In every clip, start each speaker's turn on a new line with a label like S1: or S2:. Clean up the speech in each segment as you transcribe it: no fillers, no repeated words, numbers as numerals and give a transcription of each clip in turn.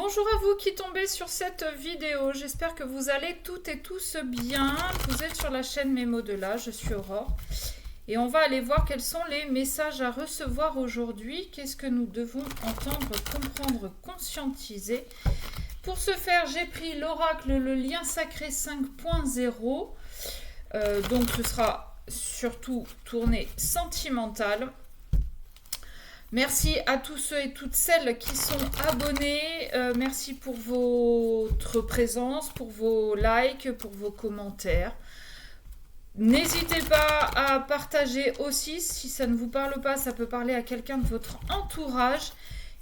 S1: Bonjour à vous qui tombez sur cette vidéo, j'espère que vous allez toutes et tous bien. Vous êtes sur la chaîne Mémo de là, je suis Aurore. Et on va aller voir quels sont les messages à recevoir aujourd'hui. Qu'est-ce que nous devons entendre, comprendre, conscientiser. Pour ce faire, j'ai pris l'oracle, le lien sacré 5.0. Donc ce sera surtout tourné sentimental. Merci à tous ceux et toutes celles qui sont abonnés. Merci pour votre présence, pour vos likes, pour vos commentaires. N'hésitez pas à partager aussi. Si ça ne vous parle pas, ça peut parler à quelqu'un de votre entourage.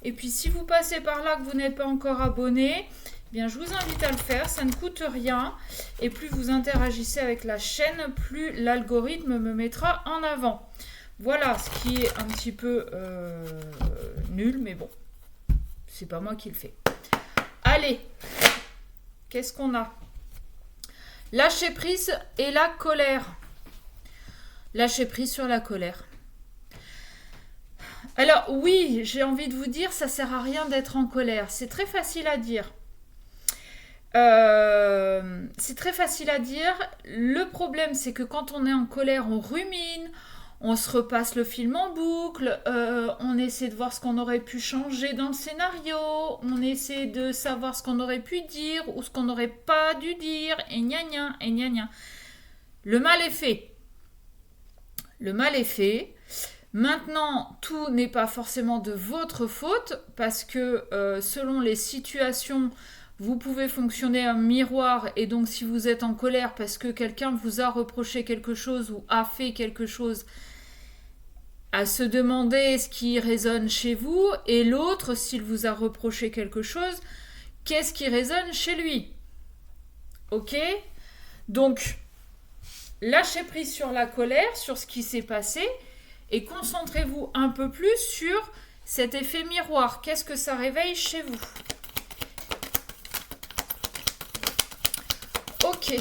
S1: Et puis si vous passez par là que vous n'êtes pas encore abonné, eh bien, je vous invite à le faire. Ça ne coûte rien. Et plus vous interagissez avec la chaîne, plus l'algorithme me mettra en avant. Voilà, ce qui est un petit peu nul, mais bon, c'est pas moi qui le fais. Allez, qu'est-ce qu'on a? Lâcher prise et la colère. Lâcher prise sur la colère. Alors oui, j'ai envie de vous dire, ça sert à rien d'être en colère. C'est très facile à dire. C'est très facile à dire. Le problème, c'est que quand on est en colère, on rumine. On se repasse le film en boucle, on essaie de voir ce qu'on aurait pu changer dans le scénario, on essaie de savoir ce qu'on aurait pu dire ou ce qu'on n'aurait pas dû dire, et gna gna, et gna gna. Le mal est fait. Le mal est fait. Maintenant, tout n'est pas forcément de votre faute, parce que selon les situations, vous pouvez fonctionner un miroir, et donc si vous êtes en colère parce que quelqu'un vous a reproché quelque chose ou a fait quelque chose, à se demander ce qui résonne chez vous, et l'autre, s'il vous a reproché quelque chose, qu'est-ce qui résonne chez lui? Ok? Donc, lâchez prise sur la colère, sur ce qui s'est passé, et concentrez-vous un peu plus sur cet effet miroir. Qu'est-ce que ça réveille chez vous? Ok.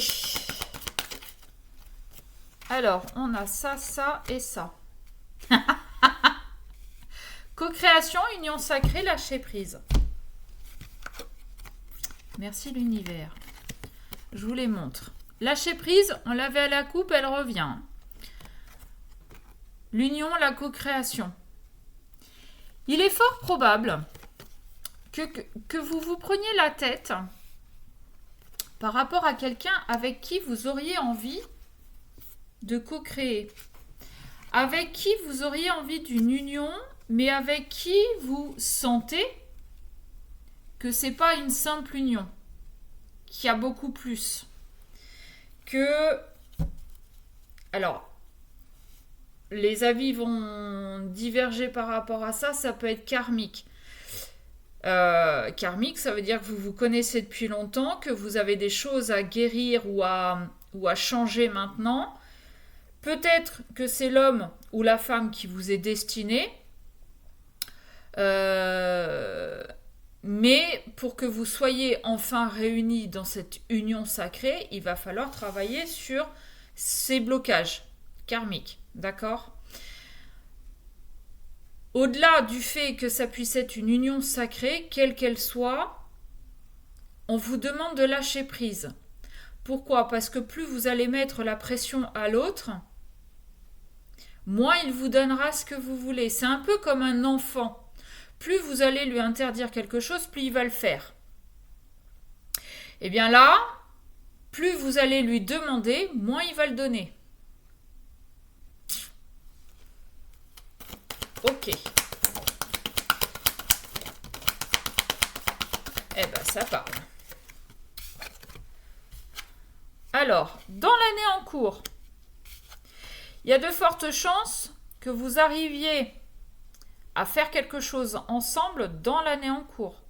S1: Alors, on a ça, ça et ça. Co-création, union sacrée, lâcher prise. Merci l'univers. Je vous les montre. Lâcher prise, on l'avait à la coupe, elle revient. L'union, la co-création. Il est fort probable que vous vous preniez la tête par rapport à quelqu'un avec qui vous auriez envie de co-créer, avec qui vous auriez envie d'une union, mais avec qui vous sentez que c'est pas une simple union, qu'il y a beaucoup plus. Alors, les avis vont diverger par rapport à ça, ça peut être karmique. Karmique, ça veut dire que vous vous connaissez depuis longtemps, que vous avez des choses à guérir ou à changer maintenant. Peut-être que c'est l'homme ou la femme qui vous est destiné. Mais pour que vous soyez enfin réunis dans cette union sacrée, il va falloir travailler sur ces blocages karmiques. D'accord ? Au-delà du fait que ça puisse être une union sacrée, quelle qu'elle soit, on vous demande de lâcher prise. Pourquoi ? Parce que plus vous allez mettre la pression à l'autre, moins il vous donnera ce que vous voulez. C'est un peu comme un enfant. Plus vous allez lui interdire quelque chose, plus il va le faire. Et bien là, plus vous allez lui demander, moins il va le donner. Ok. Eh ben, ça parle. Alors, dans l'année en cours, il y a de fortes chances que vous arriviez à faire quelque chose ensemble dans l'année en cours.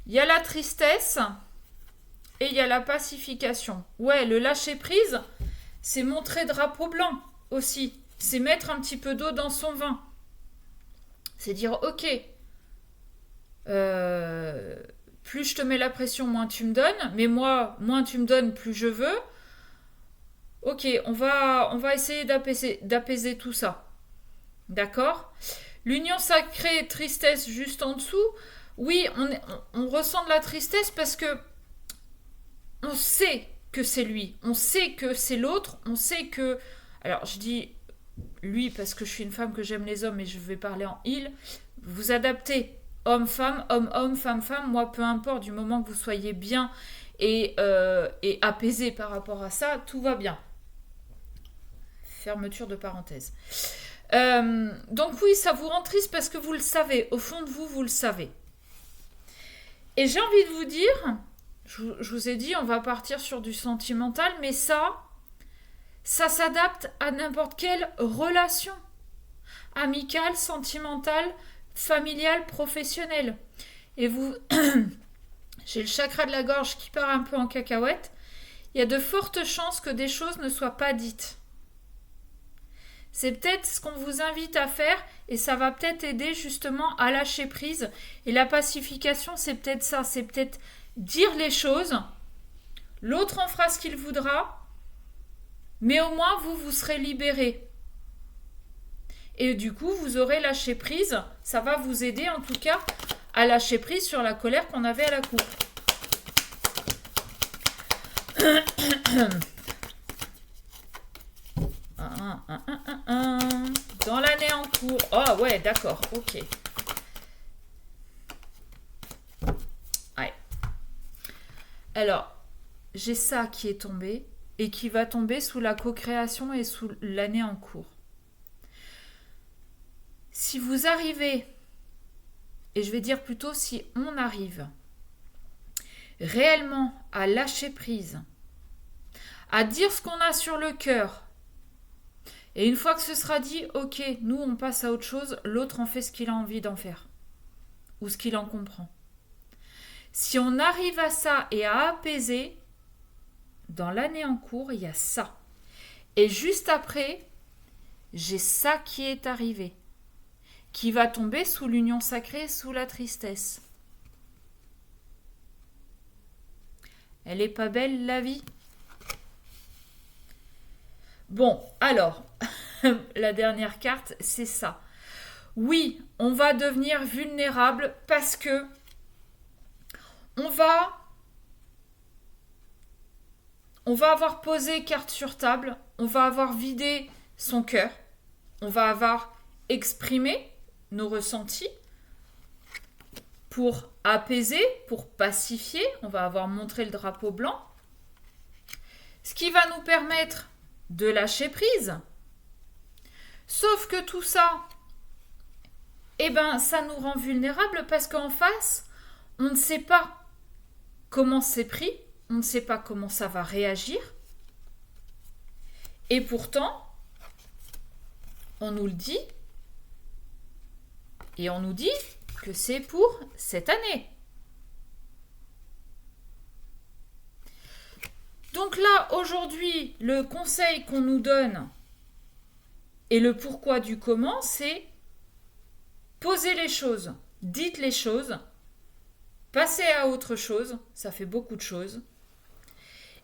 S1: Il y a la tristesse et il y a la pacification. Ouais, le lâcher prise, c'est montrer drapeau blanc aussi. C'est mettre un petit peu d'eau dans son vin. C'est dire, ok, plus je te mets la pression, moins tu me donnes, mais moi, moins tu me donnes, plus je veux. Ok, on va essayer d'apaiser tout ça. D'accord ? L'union sacrée, tristesse juste en dessous. Oui, on ressent de la tristesse parce que on sait que c'est lui, on sait que c'est l'autre, on sait que... Alors, je dis lui parce que je suis une femme que j'aime les hommes et je vais parler en il. Vous adaptez homme-femme, homme-homme, femme-femme, moi peu importe, du moment que vous soyez bien et apaisé par rapport à ça, tout va bien. Fermeture de parenthèse. Donc oui, ça vous rend triste parce que vous le savez, au fond de vous, vous le savez. Et j'ai envie de vous dire, je vous ai dit, on va partir sur du sentimental, mais ça s'adapte à n'importe quelle relation. Amicale, sentimentale, familiale, professionnelle. Et vous, j'ai le chakra de la gorge qui part un peu en cacahuète. Il y a de fortes chances que des choses ne soient pas dites. C'est peut-être ce qu'on vous invite à faire et ça va peut-être aider justement à lâcher prise. Et la pacification, c'est peut-être ça, c'est peut-être dire les choses. L'autre en fera ce qu'il voudra, mais au moins vous serez libéré. Et du coup, vous aurez lâché prise. Ça va vous aider en tout cas à lâcher prise sur la colère qu'on avait à la coupe. Dans l'année en cours. Oh ouais, d'accord, ok. Ouais. Alors, j'ai ça qui est tombé et qui va tomber sous la co-création et sous l'année en cours. Si vous arrivez, et je vais dire plutôt si on arrive réellement à lâcher prise, à dire ce qu'on a sur le cœur, et une fois que ce sera dit, ok, nous on passe à autre chose, l'autre en fait ce qu'il a envie d'en faire, ou ce qu'il en comprend. Si on arrive à ça et à apaiser, dans l'année en cours, il y a ça. Et juste après, j'ai ça qui est arrivé, qui va tomber sous l'union sacrée, sous la tristesse. Elle est pas belle, la vie? Bon, alors, la dernière carte, c'est ça. Oui, on va devenir vulnérable parce que on va avoir posé carte sur table, on va avoir vidé son cœur, on va avoir exprimé nos ressentis pour apaiser, pour pacifier, on va avoir montré le drapeau blanc, ce qui va nous permettre de lâcher prise. Sauf que tout ça, eh ben, ça nous rend vulnérables parce qu'en face, on ne sait pas comment c'est pris, on ne sait pas comment ça va réagir. Et pourtant, on nous le dit, et on nous dit que c'est pour cette année. Donc là, aujourd'hui, le conseil qu'on nous donne et le pourquoi du comment, c'est poser les choses, dites les choses, passez à autre chose, ça fait beaucoup de choses.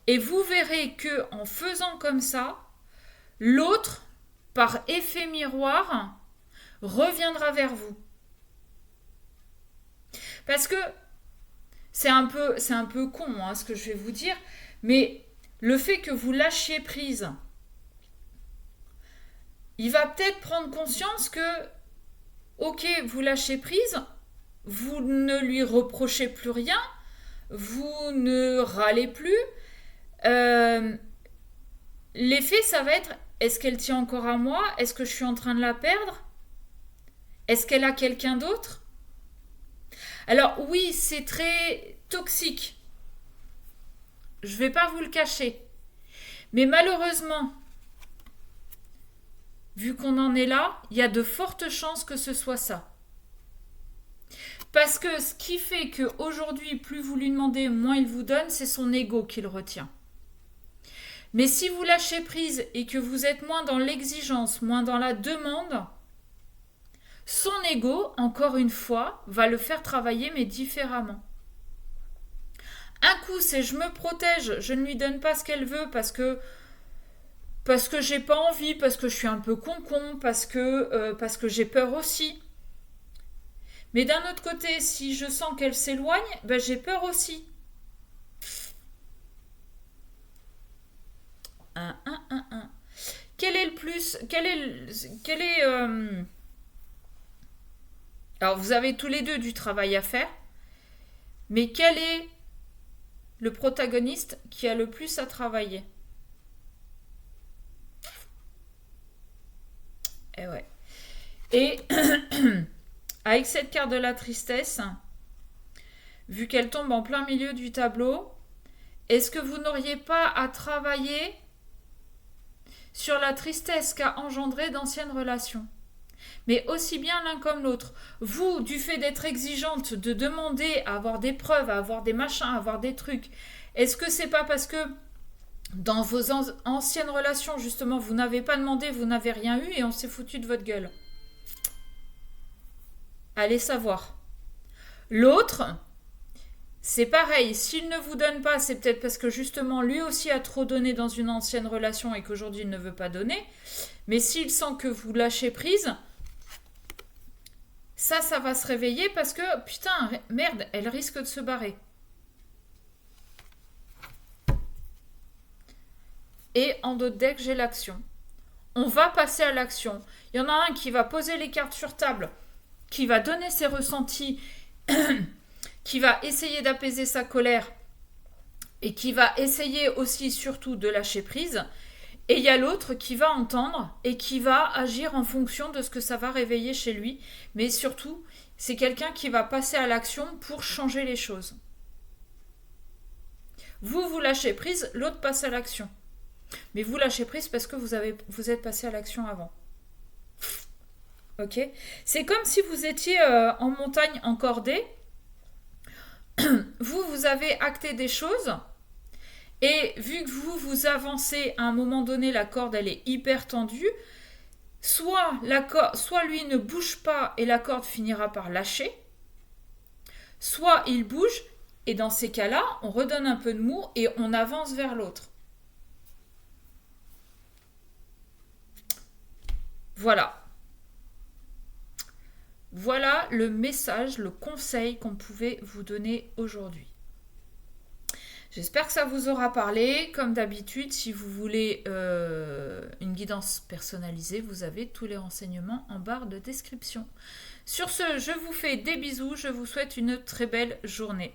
S1: Et vous verrez que en faisant comme ça, l'autre, par effet miroir, reviendra vers vous. Parce que c'est un peu con hein, ce que je vais vous dire, mais le fait que vous lâchiez prise, il va peut-être prendre conscience que, ok, vous lâchez prise, vous ne lui reprochez plus rien, vous ne râlez plus. L'effet, ça va être, est-ce qu'elle tient encore à moi? Est-ce que je suis en train de la perdre? Est-ce qu'elle a quelqu'un d'autre? Alors oui, c'est très toxique. Je ne vais pas vous le cacher. Mais malheureusement, vu qu'on en est là, il y a de fortes chances que ce soit ça. Parce que ce qui fait qu'aujourd'hui, plus vous lui demandez, moins il vous donne, c'est son ego qui le retient. Mais si vous lâchez prise et que vous êtes moins dans l'exigence, moins dans la demande, son ego, encore une fois, va le faire travailler, mais différemment. Un coup, c'est je me protège, je ne lui donne pas ce qu'elle veut parce que j'ai pas envie, parce que je suis un peu con-con, parce que j'ai peur aussi. Mais d'un autre côté, si je sens qu'elle s'éloigne, ben j'ai peur aussi. Un. Quel est le plus... Alors, vous avez tous les deux du travail à faire, mais quel est le protagoniste qui a le plus à travailler? Eh ouais. Et avec cette carte de la tristesse, vu qu'elle tombe en plein milieu du tableau, est-ce que vous n'auriez pas à travailler sur la tristesse qu'a engendré d'anciennes relations? Mais aussi bien l'un comme l'autre. Vous, du fait d'être exigeante, de demander à avoir des preuves, à avoir des machins, à avoir des trucs, est-ce que c'est pas parce que dans vos anciennes relations, justement, vous n'avez pas demandé, vous n'avez rien eu et on s'est foutu de votre gueule? Allez savoir. L'autre, c'est pareil, s'il ne vous donne pas, c'est peut-être parce que justement lui aussi a trop donné dans une ancienne relation et qu'aujourd'hui il ne veut pas donner. Mais s'il sent que vous lâchez prise, ça va se réveiller parce que, putain, merde, elle risque de se barrer. Et en d'autres decks, j'ai l'action. On va passer à l'action. Il y en a un qui va poser les cartes sur table, qui va donner ses ressentis, qui va essayer d'apaiser sa colère et qui va essayer aussi surtout de lâcher prise. Et il y a l'autre qui va entendre et qui va agir en fonction de ce que ça va réveiller chez lui. Mais surtout, c'est quelqu'un qui va passer à l'action pour changer les choses. Vous lâchez prise, l'autre passe à l'action. Mais vous lâchez prise parce que vous êtes passé à l'action avant. Ok? C'est comme si vous étiez en montagne encordée. Vous avez acté des choses. Et vu que vous avancez, à un moment donné, la corde, elle est hyper tendue. Soit lui ne bouge pas et la corde finira par lâcher. Soit il bouge et dans ces cas-là, on redonne un peu de mou et on avance vers l'autre. Voilà. Voilà le message, le conseil qu'on pouvait vous donner aujourd'hui. J'espère que ça vous aura parlé. Comme d'habitude, si vous voulez une guidance personnalisée, vous avez tous les renseignements en barre de description. Sur ce, je vous fais des bisous. Je vous souhaite une très belle journée.